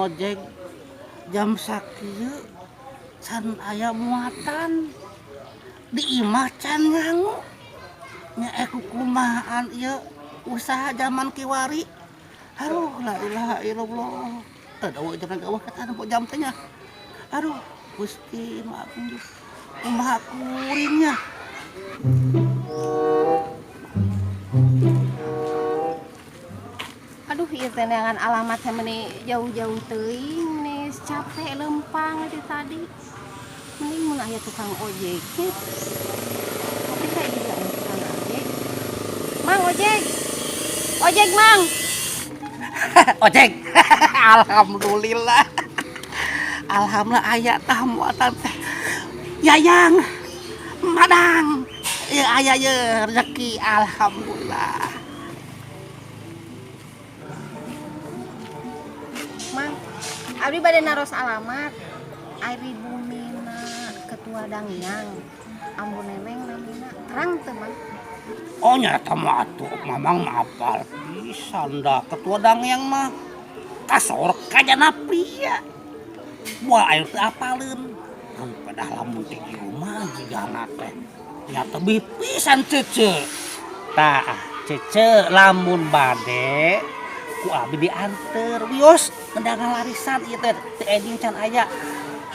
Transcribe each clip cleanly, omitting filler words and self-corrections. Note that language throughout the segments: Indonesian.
ojek jam sakieu can aya muatan di imah can ngangu nya kumahaan ieu usaha zaman kiwari. Aduh, la ilaha illallah. Tadawa jangan gawah kata anu jam teh nya. Aduh, Gusti maafin kumaha kuringnya. Aduh, ieu teh neangan alamat meni jauh-jauh teuing, meni capek lempang itu tadi. Mending mun aya tukang ojek. Tapi saya juga aya tukang ojek. Mang ojek. Ojek, Mang. Ojek. Alhamdulillah. Alhamdulillah aya tah muatan teh. Yayang. Madang. Ieu aya ye rezeki alhamdulillah. Mang, abdi bade naros alamat. Ari Bumina Ketua Dangyang. Ambu Neneng namina. Terang teu, Mang? Oh nyata mah atuh mamang apal pisan dah ketua dangyang mah kasor kajana pria. Moal air teu apaleun. Kan padahal lamun teh di rumah jigana teh nyata bih pisan cece. Tah cece lamun bade ku abdi dianter wios ngendangan larisan ieu teh teu eding can aya.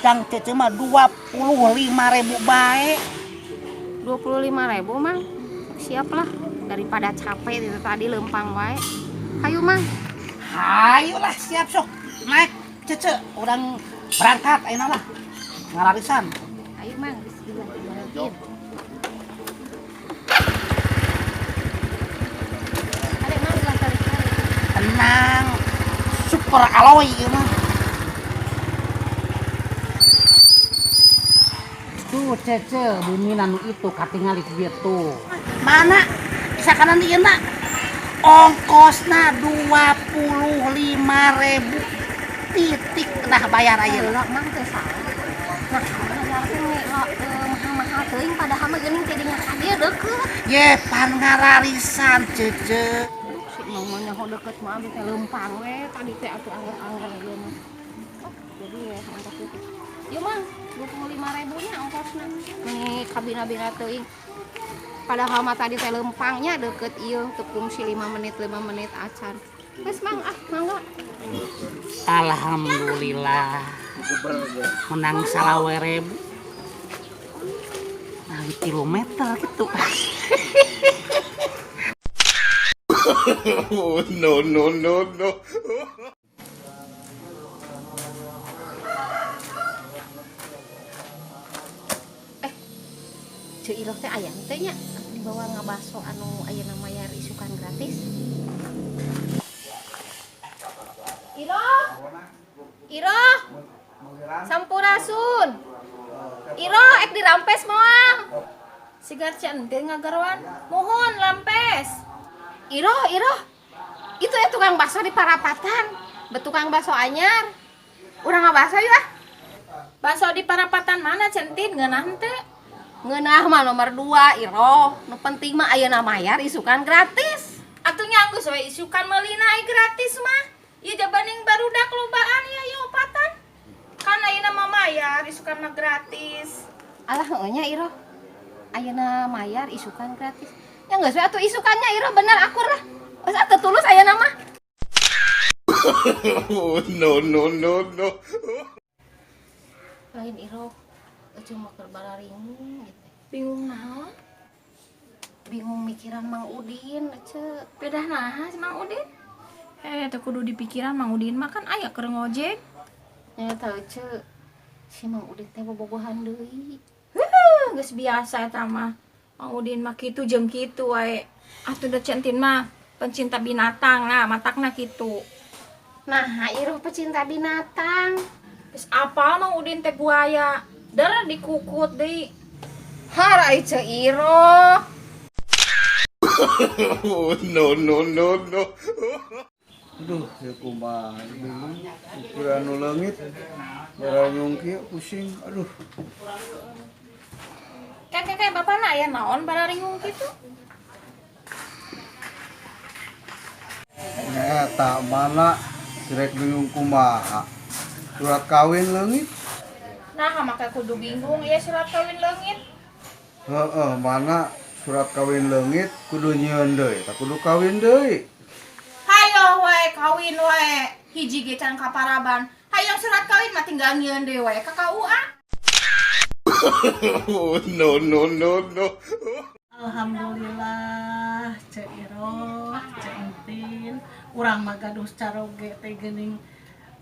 Dang cece mah 25.000 bae. 25.000, Mang. Siap lah, daripada capek itu tadi lempang wae. Hayu, Mang. Hayolah siap sok. Naik cece urang berangkat ayeuna lah. Ngalarisan. Ayo, Mang. Bismillahirrahmanirrahim. Adek, Mang, bilang tarik-tarik. Tenang. Super alloy ieu mah. Tuh cece bumi anu itu katingali kieu tuh. Mana? Sakanan ieu na. Ongkosna 25.000 titik dah bayar ayeuna. Lah, Mang teh salah. Nah, bayar teh mahal-mahal teuing padahal mah geuning teh dinya hadir deukeut. Ye pan ngararisan cece. Si Mang mah nyaho deukeut mah abdi teh lempang we, tadi teh atuh anggar-anggar ieu mah. Jadi ya ongkos itu. Yuk, Mang, 25.000 nya ongkosna. Nih kabina-bina teuing. Padahal mah tadi teh lempangnya deket ieu tepung si 5 menit acan. Geus, Mang, mangga. Alhamdulillah. Menang 20.000. Nah, kilometer gitu. No. Ceu Iroh teh aya teh nya dibawa ngabaso anu ayeuna mayar isukan gratis. Iroh. Sampurasun. Iroh ek dirampes moal. Sigar centin ngagarwan. Mohon lampes. Iroh. Itu ya tukang bakso di Parapatan. Betukang bakso anyar. Urang ngabaso yuk ah. Bakso di Parapatan mana centin ngeunah teh? Ngeunah mah nomor 2 Iroh. Nu penting mah ayeuna mayar isukan gratis. Atuh nyanggus we isukan meulina gratis mah. Ieu jabaning barudak lobaan ya ieu opatan. Kan ayeuna mah mayar isukan mah gratis. Alah heueuh nya Iroh. Ayeuna mayar isukan gratis. Ya geus we atuh isukannya Iroh bener akur lah. Geus atuh tulus ayeuna mah. No. Lain Iroh. Cuma kerbararingung gitu. Bingung naon? Bingung mikiran Mang Udin, ce. Pedah naha si Mang Udin? Teu kudu dipikiran Mang Udin mah kan aya keur ngojek. Nya teu ce. Si Mang Udin teh bobogohan deui. Geus biasa eta mah. Mang Udin mah kitu jeung kitu wae. Atuh da centin mah pencinta binatang, nah matakna kitu. Nah, Iroh pecinta binatang. Geus apal Mang Udin teh buaya. Darah dikukut deui. Har ai ce Iroh. No. Aduh, ya kumaha bingung ukuran nu leungit barang kieu pusing. Aduh. Kakek bapana aya naon bararingung kitu? Tak mana direk bingung kumaha. surat kawin leungit. Nah, make kudu bingung ya surat kawin leungit. Heeh, mana surat kawin leungit kudu nyieun deui, tak kudu kawin deui. Hayo we kawin we. Hiji ge can kaparaban. Hayang surat kawin mah tinggal nyieun deui we ka KUA. Oh, no, no, no, no. Alhamdulillah, Cek Iro, Cek Entin, urang mah gaduh caroge teh geuning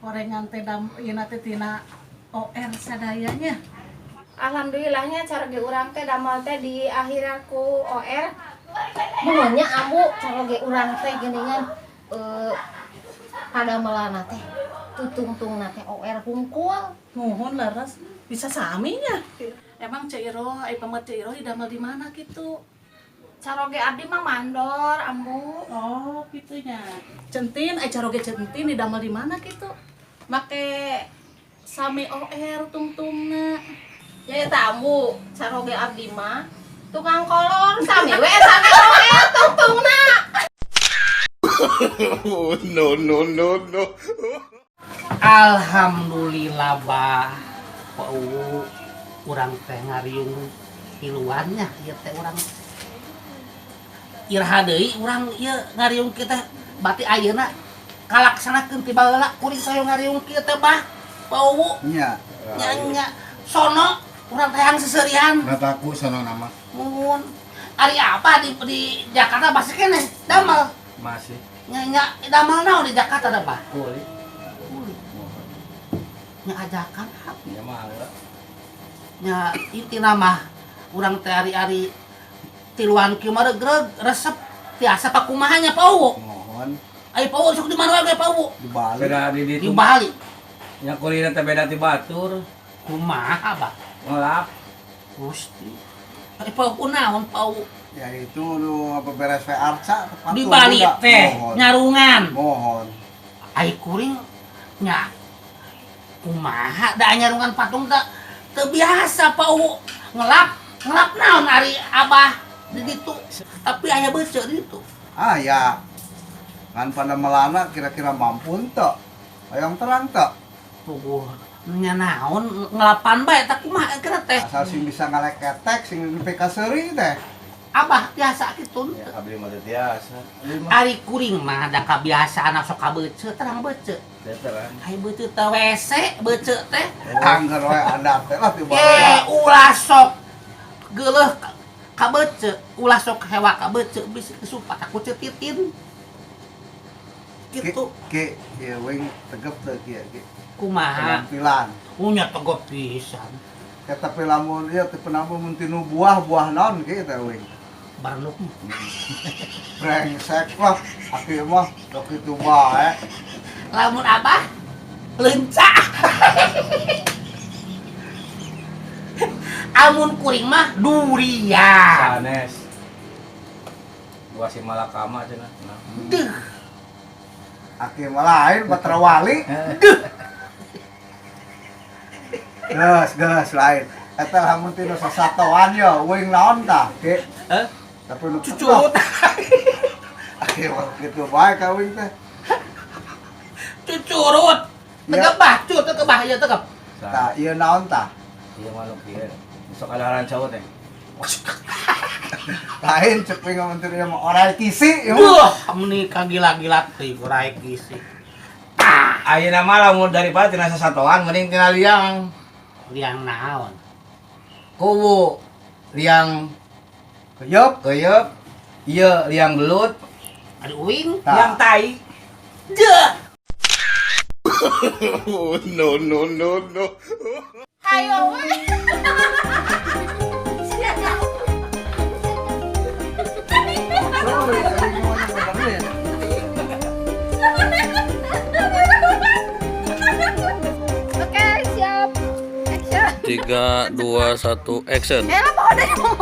gorengan teh ieu teh tina OR sadayanya. Alhamdulillahnya cara ge urang teh damel teh di akhirku OR. Muhunnya ambu cara ge urang teh geuningan pada melana teh tutungtungna teh OR hungkul. Nuhun laras bisa saminya. Emang Cek Iro, ai pamat Cek Iro didamel di mana gitu? Caroge abdi mah mandor, ambu. Oh, gitunya. Centin, ai caroge centin didamel di mana gitu? Make sami OR tungtungna. Ya eta ambu, caroge abdi mah tukang kolor sami we sami OR tungtungna. Oh, no, no, no, no. Alhamdulillah bah Pau urang teh ngariung hiluannya ieu teh urang iraha deui urang ieu ngariung kita bati ayeuna kalaksanakeun ti baheula kuring sayo ngariung kieu teh bah Pau Nya. nya sono urang teh hayang seserian Ngataku sono nama. mun ari apa di Jakarta masih keneh damel Masih. nya damel naon di Jakarta da bah Kulit. nya ajakan Ya mangga. nya inti nama urang teh ari-ari tiluan kieu mah regreg resep tiasa pakumahanya Pau. Mohon Ai Pau sok di mana we Pau? di Bali. Beda di Di ditu. Bali. Nya kulina teh beda ti batur. Kumaha bah? Ngelap. Gusti. Ai Pau kunaon Pau? Ya itu lu apa beres we arca tepat Di tuh, Bali budak. teh Mohon. nyarungan. Mohon. Ai kuring nya kumaha da nyarungan patung teu biasa Pau. Ngelap naon ari Abah di ditu. Tapi aya beuseu di ditu. Ah ya. Kan pada melana kira-kira mampu teu? Hayang terang teu? Tuh, nya naon ngelapan bae tak kumaha kira teh. Asal sing bisa ngaleketek sing nepi ka seuri teh. Abah biasa kitu. Ya abdi mah teh biasa. Ari kuring mah da kabiasaan sok kabeuceut terang beuceut. Teh terang. Ai beuceut teh WC beuceut teh. Angger we adat teh lah ti Eh Bali. ulah sok geuleuh kabeuceut, ulah sok hewa kabeuceut bisi kesupat aku ceutitin. Gitu Ki ieu wing tegep teu kieu ki. kumaha? Penampilan. Unya tegep pisan. Eta tapi lamun ieu teh penampilan mun tinu buah naon ki teh wing. Barnuk Brengsek lah. Aki mah dok itu bae. lamun Abah leunca. Amun kuring mah durian. Sanes. Gua si Malakama cenah. Nah. Deuh. Aki mah lain Patra Wali. Geus lain. Eta lamun tinu sasatoan yo wing naon tah ki. Heh? Tapi nu Cucut. Aki mah kitu bae ka wing teh. Cucurut. Tegep bah, tegep bah ieu tegep. Tah ieu naon tah? Ieu mah nu kieu. Sok kadaharan cowok teh. Lain cepeng ngamuntur ieu mah orai kisi ieu mah. Duh, menikah gila-gila teh kurai kisi. Ayeuna mah lamun daripada tina sasatoan mending tina liang. Liang naon? Kuwu liang Keyep. keuyeub. Ieu liang belut, Ada uing? liang tai. Deuh. Oh, no, no, no, no. Hayo we. Oke, siap. Action. 3, 2, 1, action. Apa udah ngomong?